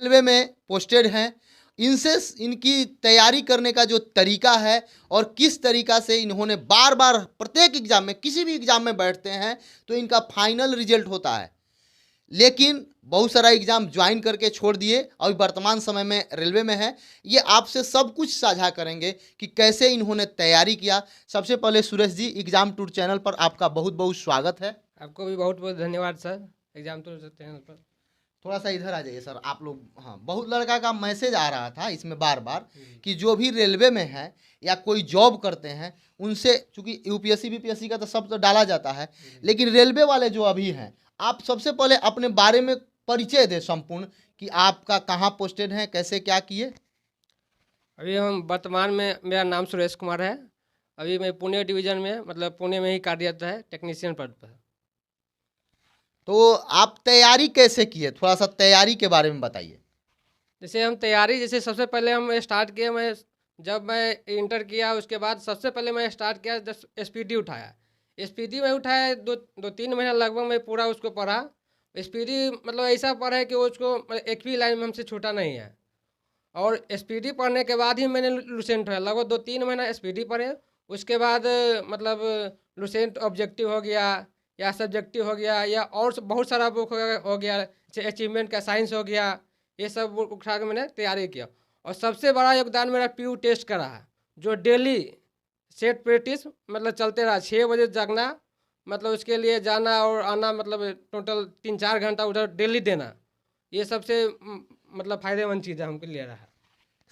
Railway में posted हैं, इनसे इनकी तैयारी करने का जो तरीका है और किस तरीका से इन्होंने बार बार प्रत्येक एग्जाम में किसी भी एग्जाम में बैठते हैं तो इनका फाइनल रिजल्ट होता है। लेकिन बहुत सारा एग्जाम ज्वाइन करके छोड़ दिए, अभी वर्तमान समय में रेलवे में है। ये आपसे सब कुछ साझा करेंगे कि कैसे इन्होंने तैयारी किया। सबसे पहले Suresh ji, exam tour channel पर आपका बहुत बहुत स्वागत है। आपको भी बहुत बहुत धन्यवाद सर, एग्जाम टूर चैनल पर। थोड़ा सा इधर आ जाइए सर आप लोग। हाँ, बहुत लड़का का मैसेज आ रहा था इसमें बार बार कि जो भी रेलवे में है या कोई जॉब करते हैं उनसे, चूंकि यूपीएससी बीपीएससी का तो सब तो डाला जाता है, लेकिन रेलवे वाले जो अभी हैं, आप सबसे पहले अपने बारे में परिचय दें संपूर्ण कि आपका कहाँ पोस्टेड है, कैसे क्या किए। अभी हम वर्तमान में, मेरा नाम सुरेश कुमार है। अभी मैं पुणे डिवीज़न में, मतलब पुणे में ही कार्यरत है टेक्नीशियन पद पर। तो आप तैयारी कैसे किए, थोड़ा सा तैयारी के बारे में बताइए। जैसे हम तैयारी, जैसे सबसे पहले हम स्टार्ट किए, जब मैं इंटर किया उसके बाद सबसे पहले मैं स्टार्ट किया, जब एसपीडी उठाया। एसपीडी में उठाया, दो तीन महीना लगभग मैं पूरा उसको पढ़ा। एसपीडी मतलब ऐसा पढ़ा है कि उसको एक भी लाइन में हमसे छूटा नहीं है। और एसपीडी पढ़ने के बाद ही मैंने लुसेंट है, लगभग 2-3 महीना एसपीडी पढ़े। उसके बाद मतलब लुसेंट ऑब्जेक्टिव हो गया या सब्जेक्टिव हो गया, या और बहुत सारा बुक हो गया, जैसे अचीवमेंट का साइंस हो गया, ये सब बुक उठा के मैंने तैयारी किया। और सबसे बड़ा योगदान मेरा पीयू टेस्ट का रहा, जो डेली सेट प्रैक्टिस मतलब चलते रहा। 6 बजे जगना, मतलब उसके लिए जाना और आना, मतलब टोटल 3-4 घंटा उधर डेली देना। ये सबसे मतलब फ़ायदेमंद चीज़ है हमके लिए रहा।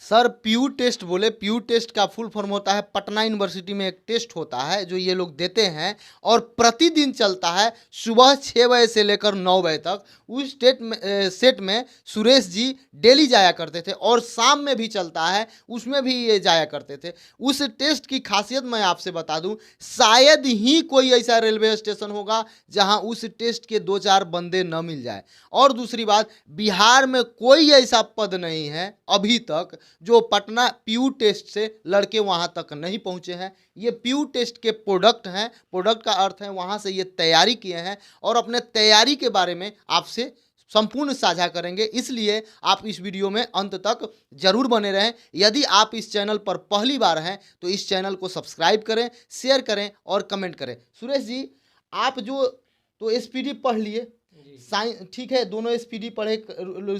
सर पीयू टेस्ट बोले, पीयू टेस्ट का फुल फॉर्म होता है, पटना यूनिवर्सिटी में एक टेस्ट होता है जो ये लोग देते हैं और प्रतिदिन चलता है सुबह 6 बजे से लेकर 9 बजे तक। उस सेट में सुरेश जी डेली जाया करते थे और शाम में भी चलता है, उसमें भी ये जाया करते थे। उस टेस्ट की खासियत मैं आपसे बता दूं, शायद ही कोई ऐसा रेलवे स्टेशन होगा जहां उस टेस्ट के 2-4 बंदे न मिल जाए। और दूसरी बात, बिहार में कोई ऐसा पद नहीं है अभी तक जो पटना पीयू टेस्ट से लड़के वहां तक नहीं पहुंचे हैं। ये पीयू टेस्ट के प्रोडक्ट हैं, प्रोडक्ट का अर्थ है वहां से ये तैयारी किए हैं और अपने तैयारी के बारे में आपसे संपूर्ण साझा करेंगे। इसलिए आप इस वीडियो में अंत तक जरूर बने रहें। यदि आप इस चैनल पर पहली बार हैं तो इस चैनल को सब्सक्राइब करें, शेयर करें और कमेंट करें। सुरेश जी, आप जो तो एसपीडी पढ़ लिए, साइंस ठीक है, दोनों एसपीडी पढ़े,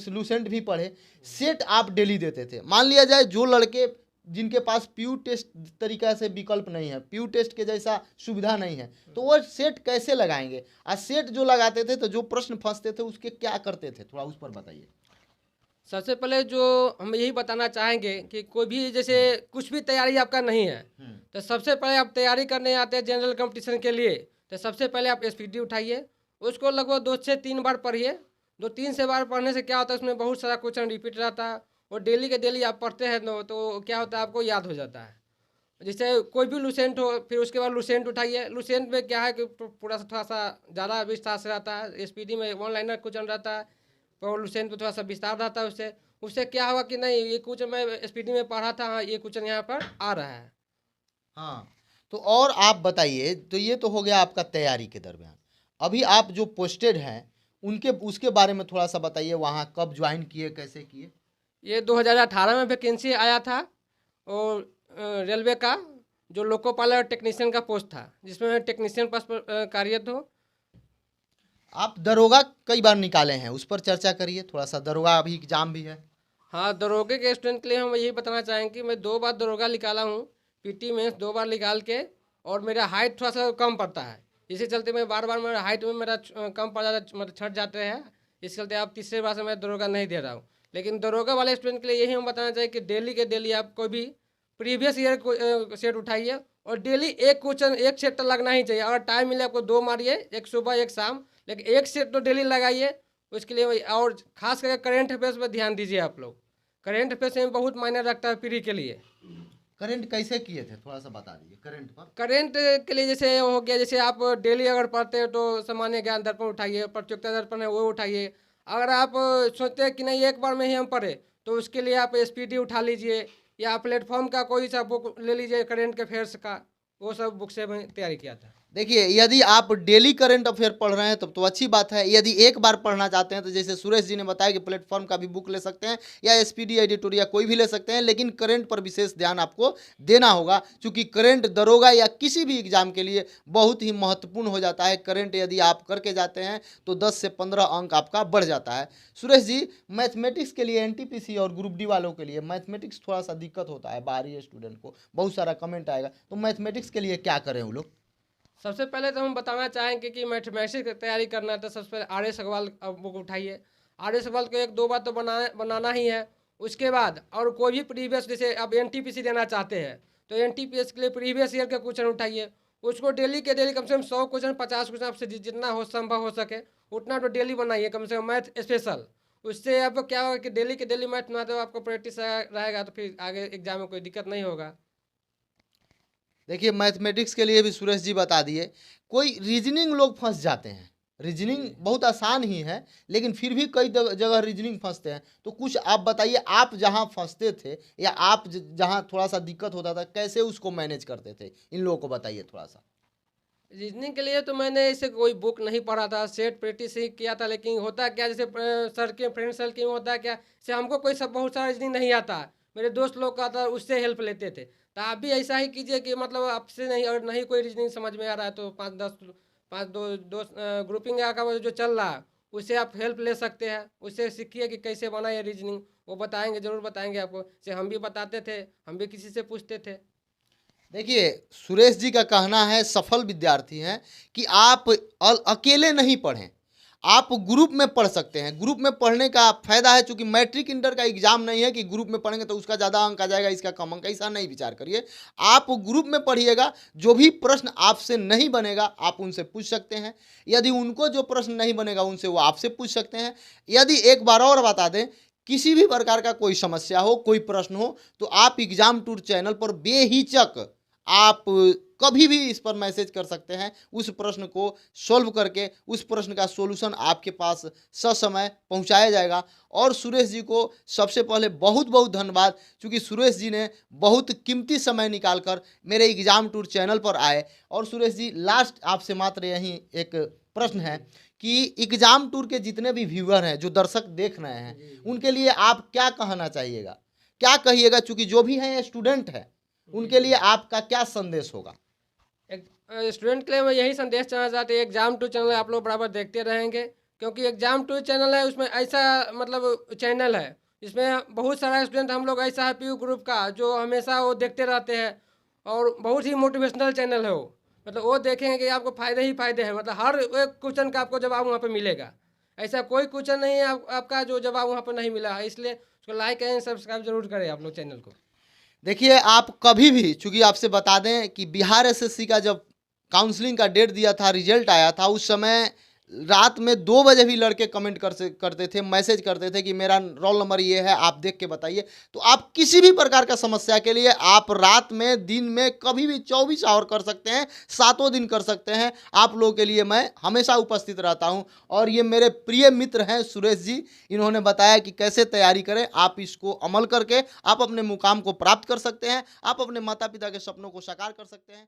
लूसेंट भी पढ़े, सेट आप डेली देते थे। मान लिया जाए जो लड़के जिनके पास पीयू टेस्ट तरीका से विकल्प नहीं है, पीयू टेस्ट के जैसा सुविधा नहीं है, तो वो सेट कैसे लगाएंगे? और सेट जो लगाते थे तो जो प्रश्न फंसते थे उसके क्या करते थे, थोड़ा उस पर बताइए। सबसे पहले जो हम यही बताना चाहेंगे कि कोई भी जैसे कुछ भी तैयारी आपका नहीं है, तो सबसे पहले आप तैयारी करने आते हैं जनरल कंपटीशन के लिए, तो सबसे पहले आप एसपीडी उठाइए, उसको लगभग 2 से 3 बार पढ़िए। 2-3 से बार पढ़ने से क्या होता है, उसमें बहुत सारा क्वेश्चन रिपीट रहता है और डेली के डेली आप पढ़ते हैं तो क्या होता है, आपको याद हो जाता है। जैसे कोई भी लुसेंट हो, फिर उसके बाद लुसेंट उठाइए। लुसेंट में क्या है कि पूरा थोड़ा सा ज़्यादा विस्तार से रहता है, एसपीडी में 1 लाइनर क्वेश्चन रहता है, तो लुसेंट में थोड़ा सा विस्तार रहता है। उससे उससे क्या होगा कि नहीं, ये क्वेश्चन मैं एसपीडी में पढ़ा था, हाँ ये क्वेश्चन यहाँ पर आ रहा है। हाँ, तो और आप बताइए, तो ये तो हो गया आपका तैयारी के दरमियान। अभी आप जो पोस्टेड हैं उनके उसके बारे में थोड़ा सा बताइए, वहाँ कब ज्वाइन किए, कैसे किए? ये 2018 में वैकेंसी आया था और रेलवे का जो लोको पायलट टेक्नीशियन का पोस्ट था, जिसमें मैं टेक्नीशियन पद पर कार्यरत हूँ। आप दरोगा कई बार निकाले हैं, उस पर चर्चा करिए थोड़ा सा। दरोगा अभी एग्जाम भी है। हाँ, दरोगे के स्टूडेंट के लिए हम यही बताना चाहेंगे कि मैं 2 बार दरोगा निकाला हूँ, पीटी में 2 बार निकाल के, और मेरा हाइट थोड़ा सा कम पड़ता है। इसी चलते मैं बार बार मेरा हाइट में मेरा कम पड़ जाता, मतलब छट जाते हैं। इस चलते आप तीसरे बार से मैं दरोगा नहीं दे रहा हूँ। लेकिन दरोगा वाले स्टूडेंट के लिए यही हम बताना चाहिए कि डेली के डेली आप कोई भी प्रीवियस ईयर को सेट उठाइए और डेली एक क्वेश्चन, एक सेट तो लगना ही चाहिए। अगर टाइम मिले आपको 2 मारिए, एक सुबह एक शाम, लेकिन एक सेट तो डेली लगाइए। उसके लिए और खास करके करेंट अफेयर्स पर ध्यान दीजिए आप लोग। करेंट अफेयर्स में बहुत मायने रखता है प्री के लिए। करंट कैसे किए थे, थोड़ा सा बता दीजिए करंट पर। करेंट के लिए जैसे हो गया, जैसे आप डेली अगर पढ़ते हैं तो सामान्य ज्ञान दर्पण उठाइए, प्रतियोगिता दर्पण है वो उठाइए। अगर आप सोचते हैं कि नहीं एक बार में ही हम पढ़े, तो उसके लिए आप एसपीडी उठा लीजिए या प्लेटफॉर्म का कोई सा बुक ले लीजिए करेंट के अफेयर्स का, वो सब बुक से मैं तैयारी किया था। देखिए, यदि आप डेली करंट अफेयर पढ़ रहे हैं तब तो अच्छी बात है। यदि एक बार पढ़ना चाहते हैं तो जैसे सुरेश जी ने बताया कि प्लेटफॉर्म का भी बुक ले सकते हैं या एसपीडी एडिटोरिया कोई भी ले सकते हैं, लेकिन करंट पर विशेष ध्यान आपको देना होगा, क्योंकि करंट दरोगा या किसी भी एग्जाम के लिए बहुत ही महत्वपूर्ण हो जाता है। करंट यदि आप करके जाते हैं तो 10 से 15 अंक आपका बढ़ जाता है। सुरेश जी, मैथमेटिक्स के लिए एनटीपीसी और ग्रुप डी वालों के लिए मैथमेटिक्स थोड़ा सा दिक्कत होता है, बाहरी स्टूडेंट को बहुत सारा कमेंट आएगा, तो मैथमेटिक्स के लिए क्या करें वो लोग? सबसे पहले तो हम बताना चाहेंगे कि मैथमेटिक्स की तैयारी करना है तो सबसे पहले आर एस अग्रवाल बुक उठाइए। आर एस अग्रवाल को एक दो बार तो बनाना ही है। उसके बाद और कोई भी प्रीवियस, जैसे आप एनटीपीसी देना चाहते हैं तो एनटीपीएस के लिए प्रीवियस ईयर के क्वेश्चन उठाइए। उसको डेली के डेली कम से कम 100 क्वेश्चन 50 क्वेश्चन आपसे जितना हो संभव हो सके उतना तो डेली बनाइए, कम से कम मैथ स्पेशल। उससे आपको क्या होगा कि डेली के डेली मैथ ना तो आपको प्रैक्टिस रहेगा तो फिर आगे एग्जाम में कोई दिक्कत नहीं होगा। देखिए, मैथमेटिक्स के लिए भी सुरेश जी बता दिए। कोई रीजनिंग लोग फंस जाते हैं, रीजनिंग बहुत आसान ही है लेकिन फिर भी कई जगह रीजनिंग फंसते हैं, तो कुछ आप बताइए, आप जहां फंसते थे या आप जहां थोड़ा सा दिक्कत होता था कैसे उसको मैनेज करते थे, इन लोगों को बताइए थोड़ा सा। रीजनिंग के लिए तो मैंने ऐसे कोई बुक नहीं पढ़ा था, सेट प्रैक्टिस ही किया था। लेकिन होता क्या, जैसे सर के फ्रेंड सर्कल में होता क्या, से हमको कोई सब बहुत सारा रीजनिंग नहीं आता, मेरे दोस्त लोग का था, उससे हेल्प लेते थे। तो आप भी ऐसा ही कीजिए कि मतलब आपसे नहीं, और नहीं कोई रीजनिंग समझ में आ रहा है तो 5-10 ग्रुपिंग का जो चल रहा है उससे आप हेल्प ले सकते हैं। उससे सीखिए कि कैसे बना ये रीजनिंग, वो बताएंगे, ज़रूर बताएंगे आपको। से हम भी बताते थे, हम भी किसी से पूछते थे। देखिए, सुरेश जी का कहना है, सफल विद्यार्थी हैं, कि आप अकेले नहीं पढ़ें, आप ग्रुप में पढ़ सकते हैं। ग्रुप में पढ़ने का फायदा है, चूंकि मैट्रिक इंटर का एग्जाम नहीं है कि ग्रुप में पढ़ेंगे तो उसका ज़्यादा अंक आ जाएगा, इसका कम अंक, ऐसा नहीं विचार करिए। आप ग्रुप में पढ़िएगा, जो भी प्रश्न आपसे नहीं बनेगा आप उनसे पूछ सकते हैं। यदि उनको जो प्रश्न नहीं बनेगा उनसे वो आपसे पूछ सकते हैं। यदि एक बार और बता दें, किसी भी प्रकार का कोई समस्या हो, कोई प्रश्न हो, तो आप एग्जाम टूर चैनल पर बेहिचक आप कभी भी इस पर मैसेज कर सकते हैं। उस प्रश्न को सॉल्व करके उस प्रश्न का सॉल्यूशन आपके पास ससमय पहुंचाया जाएगा। और सुरेश जी को सबसे पहले बहुत बहुत धन्यवाद, क्योंकि सुरेश जी ने बहुत कीमती समय निकालकर मेरे एग्जाम टूर चैनल पर आए। और सुरेश जी, लास्ट आपसे मात्र यही एक प्रश्न है कि एग्जाम टूर के जितने भी व्यूअर हैं, जो दर्शक देख रहे हैं, उनके लिए आप क्या कहना चाहिएगा, क्या कहिएगा, चूंकि जो भी हैं स्टूडेंट हैं, उनके लिए आपका क्या संदेश होगा? एक स्टूडेंट के लिए मैं यही संदेश देना चाहते हैं, एग्जाम टू चैनल आप लोग बराबर देखते रहेंगे, क्योंकि एग्जाम टू चैनल है, उसमें ऐसा मतलब चैनल है इसमें बहुत सारा स्टूडेंट हम लोग ऐसा है पीयू ग्रुप का जो हमेशा वो देखते रहते हैं। और बहुत ही मोटिवेशनल चैनल है वो, मतलब वो देखेंगे कि आपको फ़ायदे ही फ़ायदे हैं, मतलब हर एक क्वेश्चन का आपको जवाब वहाँ पे मिलेगा। ऐसा कोई क्वेश्चन नहीं है आपका जो जवाब वहाँ पर नहीं मिला है, इसलिए उसको लाइक एंड सब्सक्राइब जरूर करें आप लोग चैनल को। देखिए, आप कभी भी, चूंकि आपसे बता दें कि बिहार एसएससी का जब काउंसलिंग का डेट दिया था, रिजल्ट आया था, उस समय रात में 2 बजे भी लड़के कमेंट करते थे, मैसेज करते थे कि मेरा रोल नंबर ये है, आप देख के बताइए। तो आप किसी भी प्रकार का समस्या के लिए आप रात में, दिन में, कभी भी 24 आवर कर सकते हैं, 7 दिन कर सकते हैं। आप लोगों के लिए मैं हमेशा उपस्थित रहता हूं। और ये मेरे प्रिय मित्र हैं सुरेश जी, इन्होंने बताया कि कैसे तैयारी करें। आप इसको अमल करके आप अपने मुकाम को प्राप्त कर सकते हैं, आप अपने माता पिता के सपनों को साकार कर सकते हैं।